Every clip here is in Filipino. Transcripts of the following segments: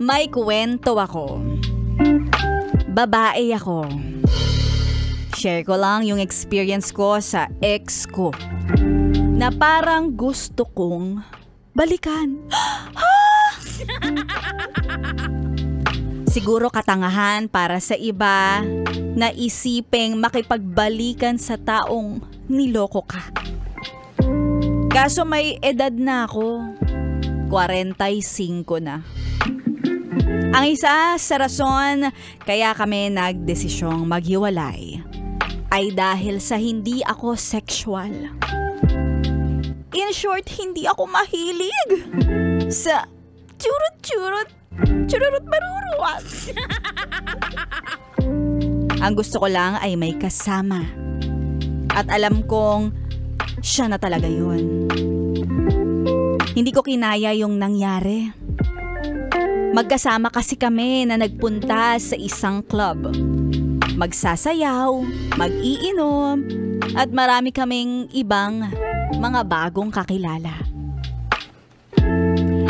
May kwento ako. Babae ako. Share ko lang yung experience ko sa ex ko na parang gusto kong balikan. Siguro katangahan para sa iba na isiping makipagbalikan sa taong niloko ka. Kaso may edad na ako. 45 na. Ang isa sa rason kaya kami nagdesisyong maghiwalay ay dahil sa hindi ako sexual. In short, hindi ako mahilig sa churut maruruwag. Ang gusto ko lang ay may kasama. At alam kong siya na talaga yun. Hindi ko kinaya yung nangyari. Magkasama kasi kami na nagpunta sa isang club. Magsasayaw, mag-iinom, at marami kaming ibang mga bagong kakilala.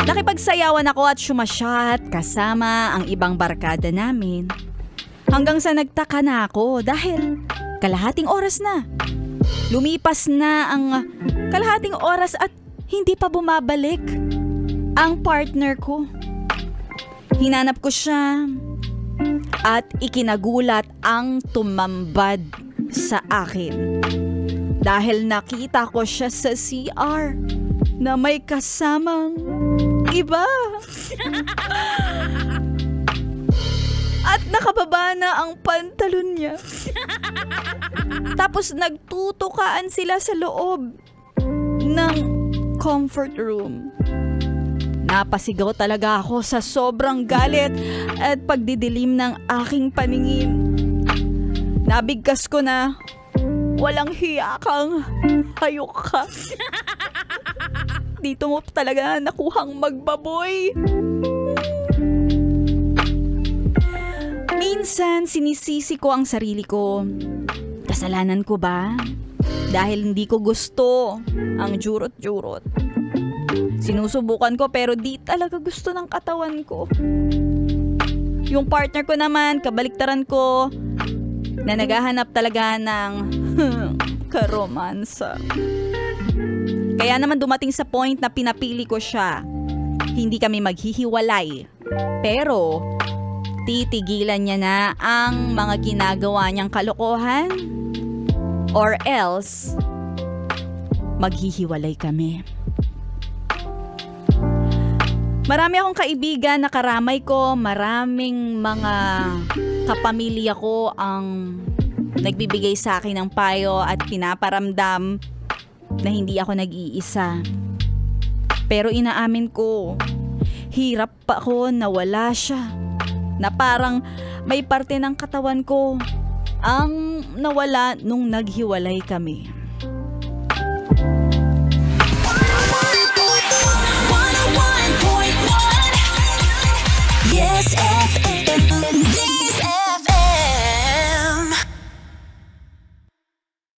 Nakipagsayawan ako at sumasyat kasama ang ibang barkada namin. Hanggang sa nagtaka na ako dahil kalahating oras na. Lumipas na ang kalahating oras at hindi pa bumabalik ang partner ko. Hinanap ko siya at ikinagulat ang tumambad sa akin. Dahil nakita ko siya sa CR na may kasamang iba. At nakababa na ang pantalon niya. Tapos nagtutukaan sila sa loob ng comfort room. Napasigaw talaga ako sa sobrang galit at pagdidilim ng aking paningin. Nabigkas ko na walang hiya kang hayok ka. Dito mo talaga nakuhang magbaboy. Minsan sinisisi ko ang sarili ko. Kasalanan ko ba? Dahil hindi ko gusto ang jurot-jurot. Sinusubukan ko pero di talaga gusto ng katawan ko. Yung partner ko naman, kabaliktaran ko, na naghahanap talaga ng karomansa. Kaya naman dumating sa point na pinapili ko siya. Hindi kami maghihiwalay. Pero titigilan niya na ang mga ginagawa niyang kalokohan or else maghihiwalay kami. Marami akong kaibigan na karamay ko, maraming mga kapamilya ko ang nagbibigay sa akin ng payo at pinaparamdam na hindi ako nag-iisa. Pero inaamin ko, hirap pa ako na wala siya. Na parang may parte ng katawan ko ang nawala nung naghiwalay kami.